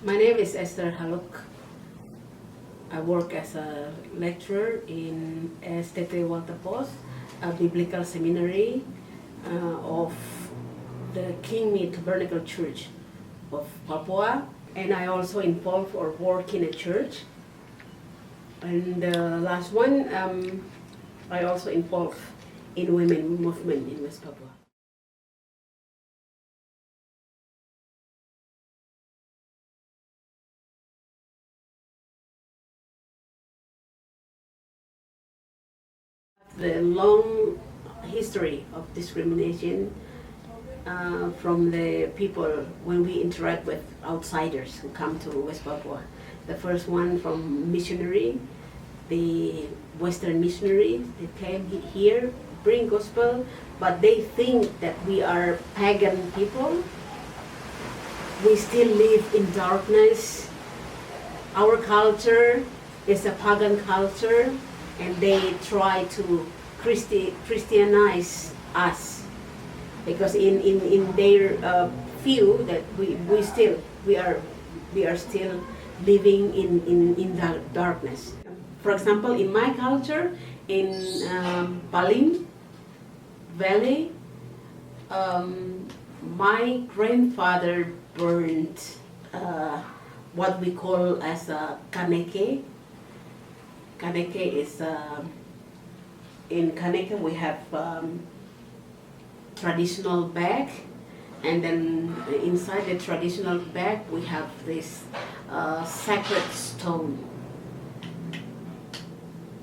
My name is Esther Haluk. I work as a lecturer in Walter Post, a biblical seminary of the Kingmi Church of Papua, and I also involve or work in a church. And the last one, I also involve in women movement in West Papua. The long history of discrimination from the people when we interact with outsiders who come to West Papua. The first one from missionary, the Western missionaries, they came here, bring gospel, but they think that we are pagan people. We still live in darkness. Our culture is a pagan culture, and they try to Christianize us, because in their view that we are still living in darkness. For example, in my culture, in Balim Valley, my grandfather burned what we call as a kaneke. Kaneke is in Kaneke we have traditional bag, and then inside the traditional bag we have this sacred stone,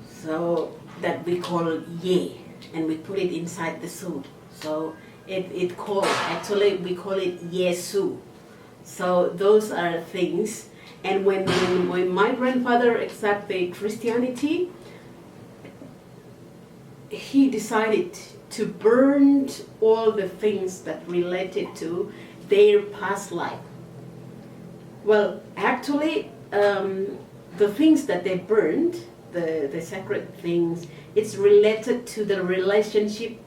so that we call ye, and we put it inside the soup. So it called, actually we call it Yesu. So those are things. And when my grandfather accepted Christianity, he decided to burn all the things that related to their past life. Well, actually, the things that they burned, the sacred things, it's related to the relationship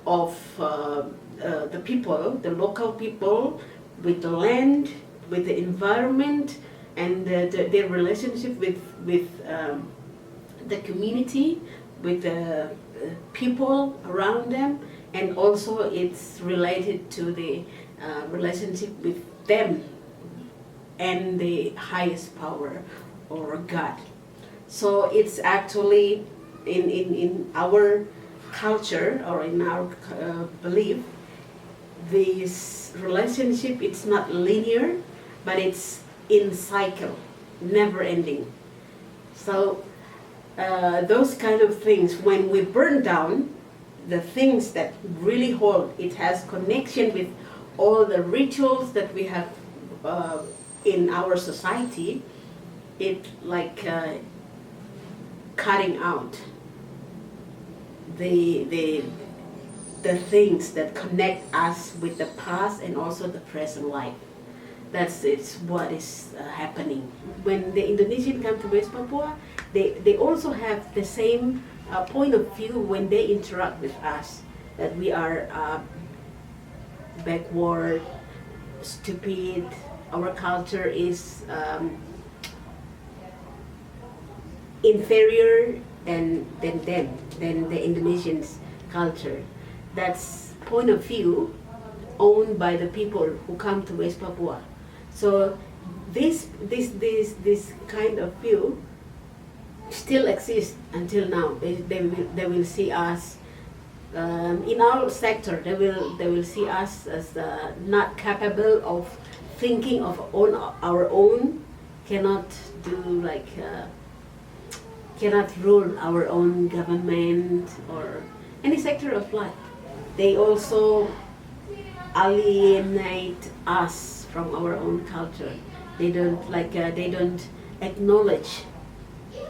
of the people, the local people, with the land, with the environment, and their relationship with the community, with the people around them, and also it's related to the relationship with them and the highest power or God. So it's actually in our culture or in our belief, this relationship, it's not linear, but it's in cycle, never ending. So those kind of things, when we burn down the things that really hold, it has connection with all the rituals that we have in our society. It like cutting out the things that connect us with the past and also the present life. It's what is happening. When the Indonesian come to West Papua, they also have the same point of view when they interact with us, that we are backward, stupid, our culture is inferior than the Indonesian's culture. That's point of view owned by the people who come to West Papua. So this kind of view still exists until now. They will see us in our sector. They will see us as not capable of thinking of our own, cannot do like cannot rule our own government or any sector of life. They also alienate us from our own culture. They don't acknowledge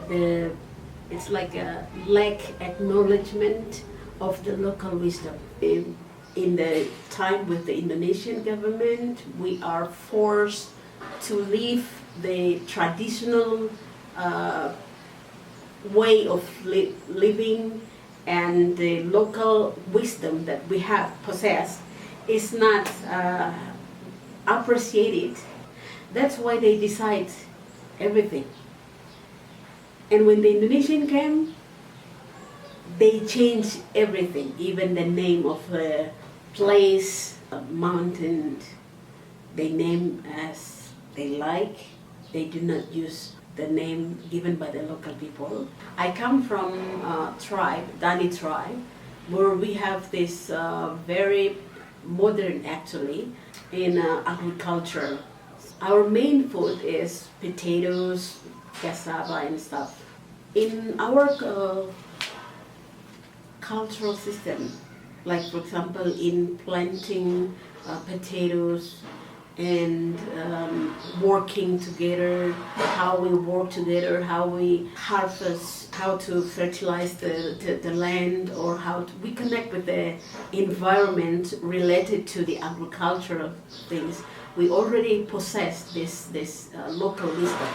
it's like a lack acknowledgement of the local wisdom. In the time with the Indonesian government, we are forced to leave the traditional way of living, and the local wisdom that we have possessed is not appreciated. That's why they decide everything. And when the Indonesian came, they changed everything, even the name of a place, a mountain, they name as they like. They do not use the name given by the local people. I come from a tribe, Dani tribe, where we have this very modern actually in agriculture. Our main food is potatoes, cassava and stuff. In our cultural system, like for example in planting potatoes and working together, how we work together, how we harvest, how to fertilize the land, or how we connect with the environment related to the agricultural things. We already possess this local wisdom.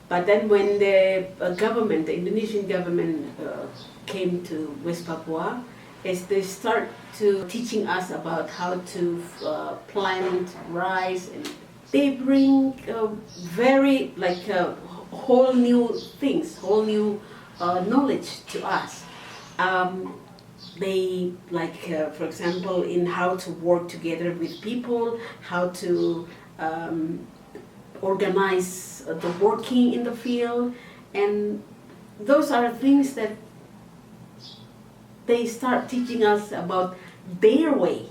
But then when the government, the Indonesian government came to West Papua, is they start to teaching us about how to plant rice, and they bring very whole new things, whole new knowledge to us. They for example, in how to work together with people, how to organize the working in the field, and those are things that they start teaching us about their way.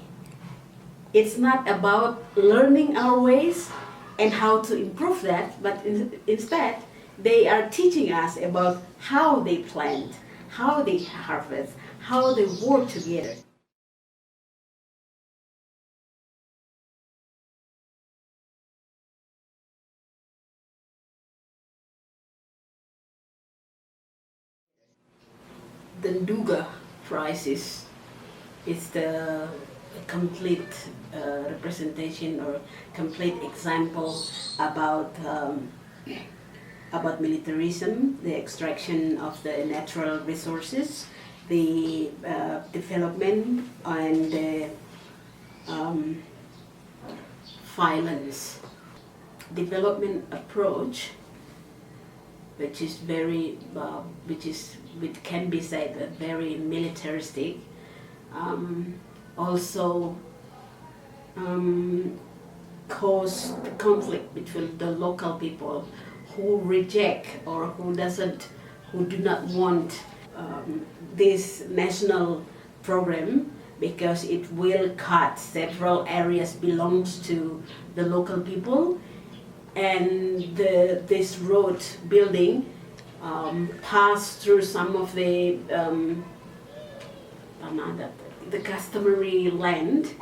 It's not about learning our ways and how to improve that, but instead they are teaching us about how they plant, how they harvest, how they work together. The Nduga prize is the complete representation or complete example about militarism, the extraction of the natural resources, the development and the violence. Development approach, which is very, which can be said very militaristic, also cause conflict between the local people who reject or who do not want this national program, because it will cut several areas belongs to the local people, and this road building pass through some of the customary land,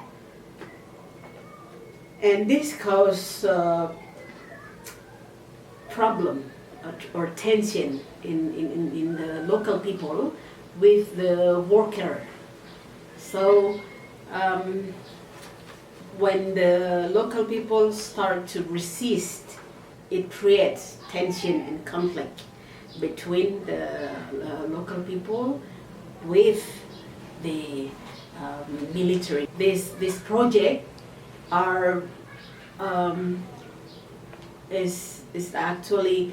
and this cause problem or tension in the local people with the worker. So when the local people start to resist, it creates tension and conflict between the local people with the military. This project is actually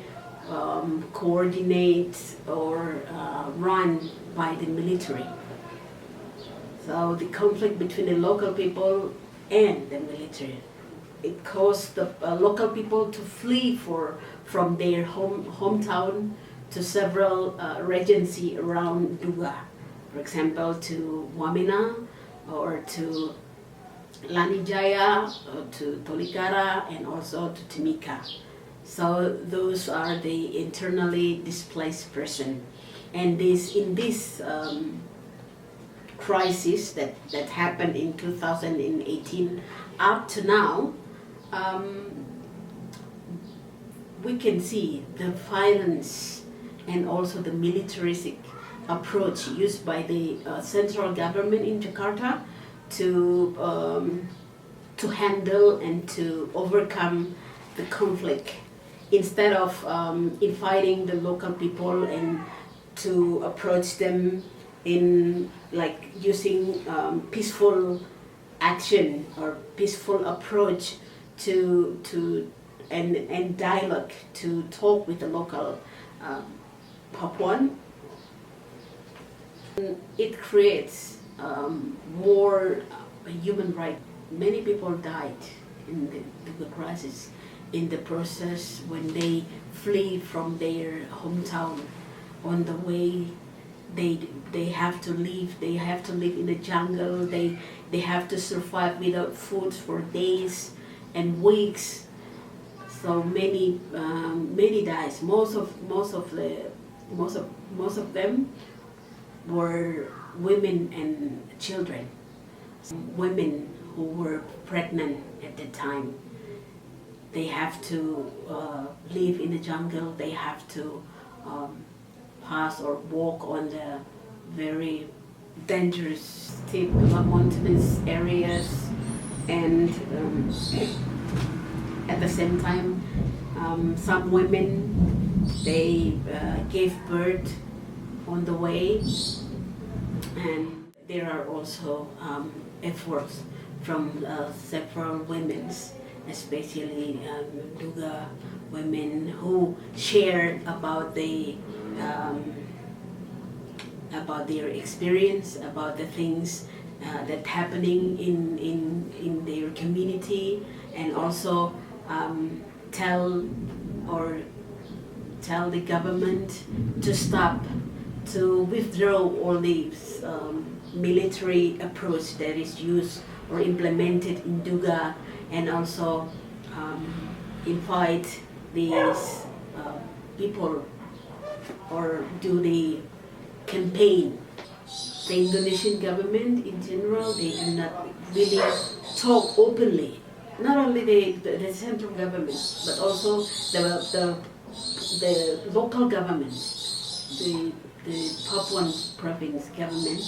coordinated or run by the military. So the conflict between the local people and the military, it caused the local people to flee from their hometown to several regency around Duga, for example to Wamena or to Lanijaya, or to Tolikara, and also to Timika. So those are the internally displaced person. And in this crisis that happened in 2018 up to now, we can see the violence and also the militaristic approach used by the central government in Jakarta to handle and to overcome the conflict, instead of inviting the local people and to approach them in using peaceful action or peaceful approach to and dialogue to talk with the local Papuan. It creates more human rights. Many people died in the crisis in the process when they flee from their hometown. On the way, they have to live. They have to live in the jungle. They have to survive without food for days and weeks. So many dies. Most of them were women and children. Women who were pregnant at the time. They have to live in the jungle. They have to pass or walk on the very dangerous, steep, mountainous areas, and at the same time, some women they gave birth on the way, and there are also efforts from several women, especially Duga women, who share about their experience, about the things that happening in their community, and also tell the government to stop, to withdraw all these military approach that is used or implemented in Duga, and also invite these people or do the campaign. The Indonesian government in general, they do not really talk openly. Not only the central government, but also the local government, the Papuan province government,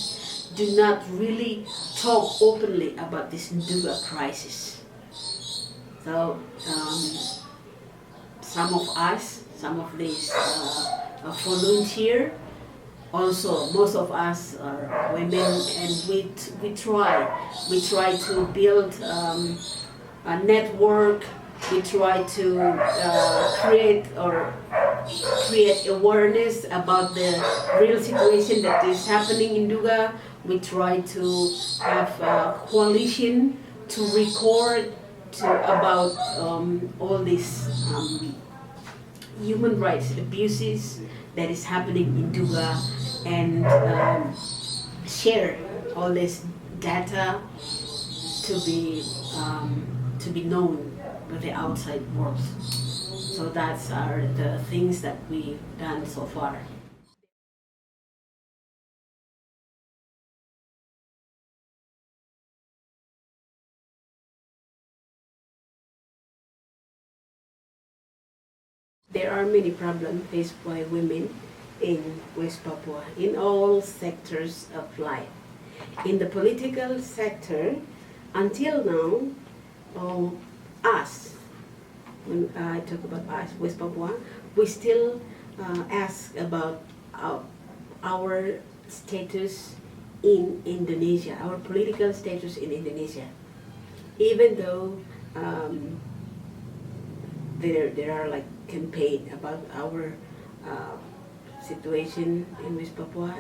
do not really talk openly about this Nduga crisis. So some of these volunteer. Also, most of us are women, and we try to build a network. We try to create awareness about the real situation that is happening in Duga. We try to have a coalition to record about all these human rights abuses that is happening in Duga, and share all this data to be known by the outside world. So that's the things that we've done so far. There are many problems faced by women in West Papua in all sectors of life. In the political sector, until now, us, when I talk about us, West Papua, we still ask about our status in Indonesia, our political status in Indonesia. Even though there are like campaign about our situation in West Papua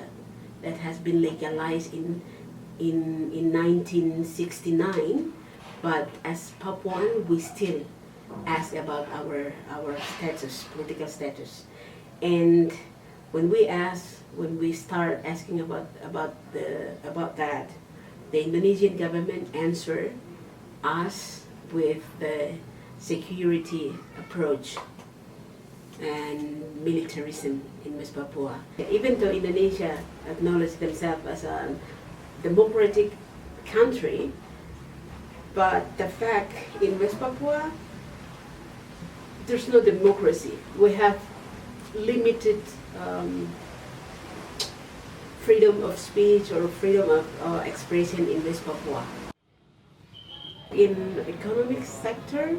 that has been legalized in 1969, but as Papuan we still ask about our status, political status. And when we start asking about that, the Indonesian government answer us with the security approach and militarism in West Papua. Even though Indonesia acknowledges themselves as a democratic country, but the fact in West Papua, there's no democracy. We have limited freedom of speech or freedom of expression in West Papua. In the economic sector,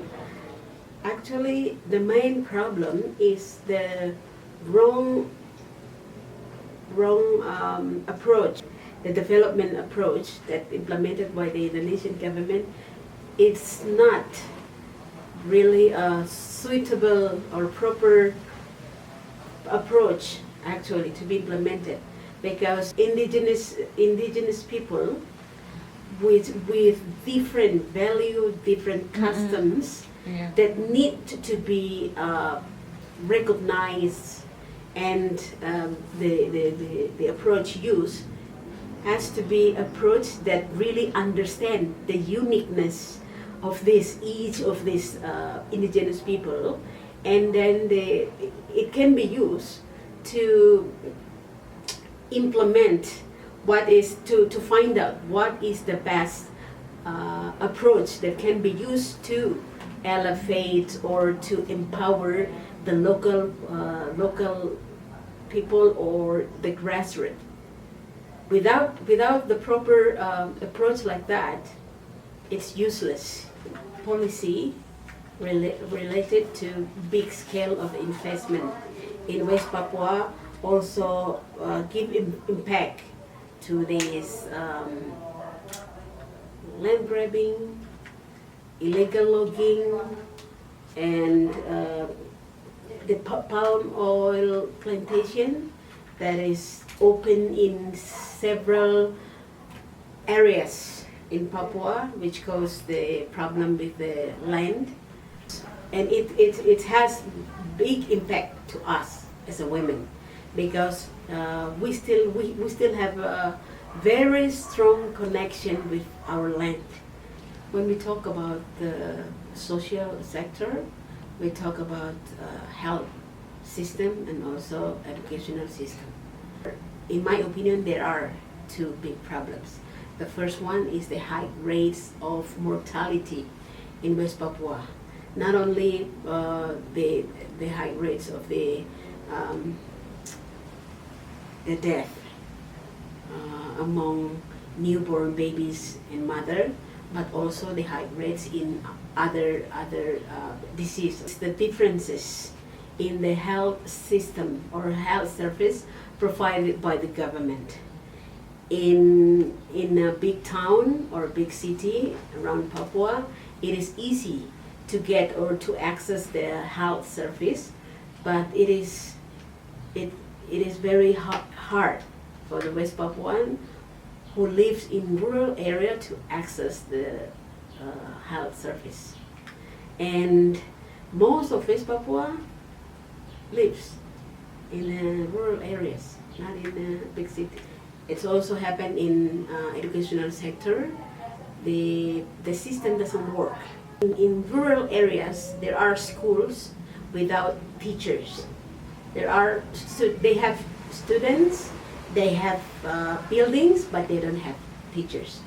actually, the main problem is the wrong approach, the development approach that implemented by the Indonesian government. It's not really a suitable or proper approach actually to be implemented, because indigenous people with different value, different customs that need to be recognized, and the approach used has to be approach that really understand the uniqueness of each of these indigenous people, and then it can be used to implement what is to find out what is the best approach that can be used to elevate or to empower the local people or the grassroots. Without the proper approach like that, it's useless. Policy related to big scale of investment in West Papua also give impact to this land grabbing, illegal logging, and the palm oil plantation that is open in several areas in Papua, which cause the problem with the land, and it has big impact to us as a women, because we still have a very strong connection with our land. When we talk about the social sector, we talk about health system and also educational system. In my opinion, there are two big problems. The first one is the high rates of mortality in West Papua. Not only the high rates of the death among newborn babies and mother, but also the high rates in other diseases. The differences in the health system or health service provided by the government. In a big town or a big city around Papua, it is easy to get or to access the health service, but it is very hard for the West Papuan who lives in rural area to access the health service. And most of West Papua lives in rural areas, not in a big city. It's also happened in educational sector. The system doesn't work. In rural areas, there are schools without teachers. They have students, they have buildings, but they don't have teachers.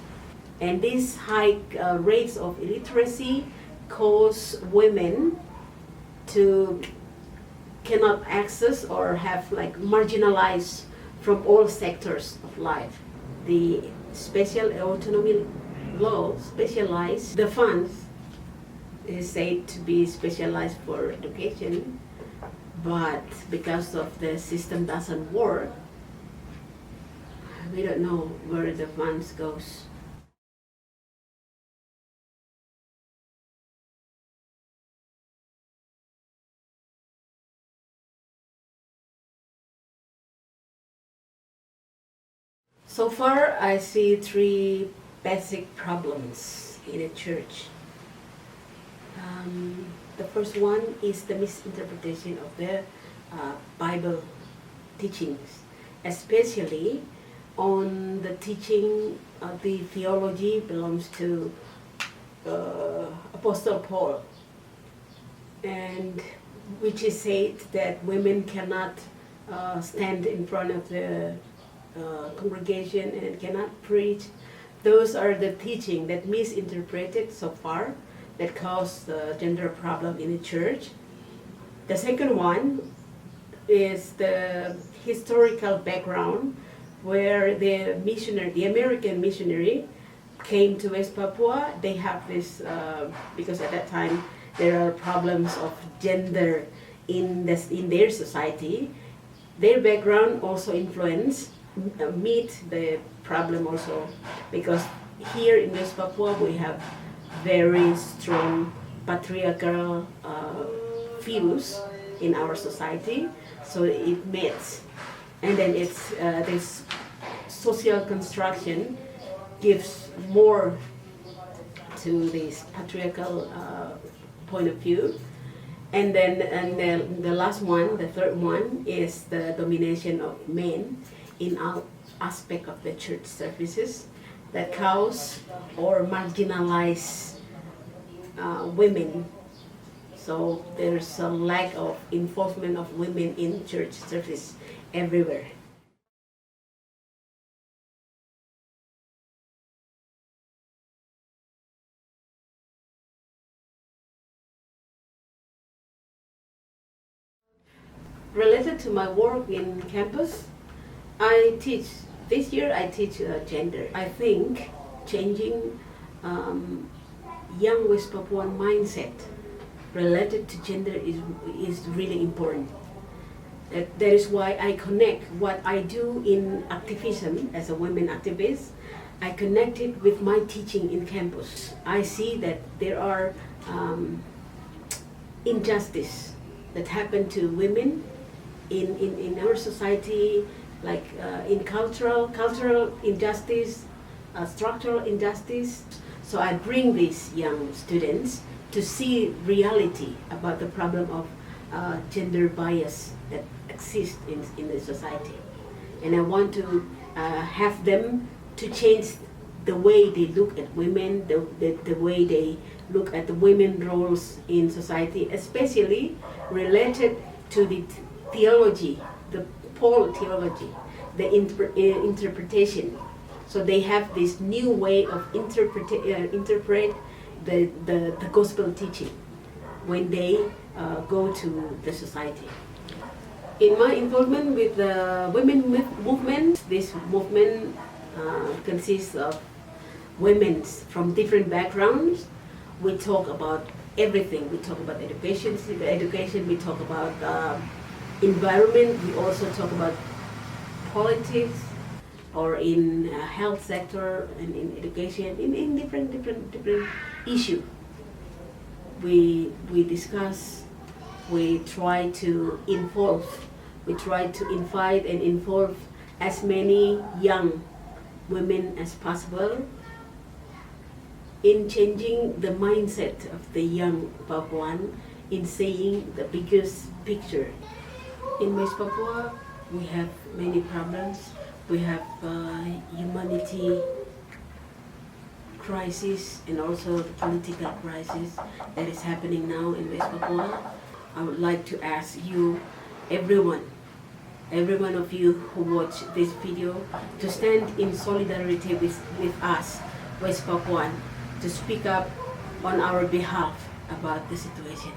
And these high rates of illiteracy cause women to cannot access or have like marginalized from all sectors of life. The special autonomy law specialize the funds is said to be specialized for education, but because of the system doesn't work, we don't know where the funds goes. So far, I see three basic problems in a church. The first one is the misinterpretation of the Bible teachings, especially on the teaching of the theology belongs to Apostle Paul, and which is said that women cannot stand in front of the congregation and cannot preach. Those are the teaching that misinterpreted so far that caused the gender problem in the church. The second one is the historical background where the American missionary came to West Papua. They have this, because at that time there are problems of gender in their society. Their background also influenced meet the problem also, because here in West Papua we have very strong patriarchal views in our society, so it meets. And then it's this social construction gives more to this patriarchal point of view. And then the last one, the third one, is the domination of men in all aspect of the church services that cause or marginalize women. So there's a lack of involvement of women in church service everywhere. Related to my work in campus, this year I teach gender. I think changing young West Papuan mindset related to gender is really important. That is why I connect what I do in activism as a women activist. I connect it with my teaching in campus. I see that there are injustice that happen to women in our society, like in cultural injustice, structural injustice. So I bring these young students to see reality about the problem of gender bias that exists in the society. And I want to have them to change the way they look at women, the way they look at the women roles in society, especially related to the theology, the Paul theology, the interpretation. So they have this new way of interpret the gospel teaching when they go to the society. In my involvement with the women movement, this movement consists of women from different backgrounds. We talk about everything. We talk about education, we talk about environment, we also talk about politics, or in health sector and in education, in different issue. We discuss, we try to involve, we try to invite and involve as many young women as possible in changing the mindset of the young Papuan in seeing the biggest picture. In West Papua, we have many problems. We have humanity crisis and also the political crisis that is happening now in West Papua. I would like to ask you, every one of you who watch this video, to stand in solidarity with us, West Papuan, to speak up on our behalf about the situation.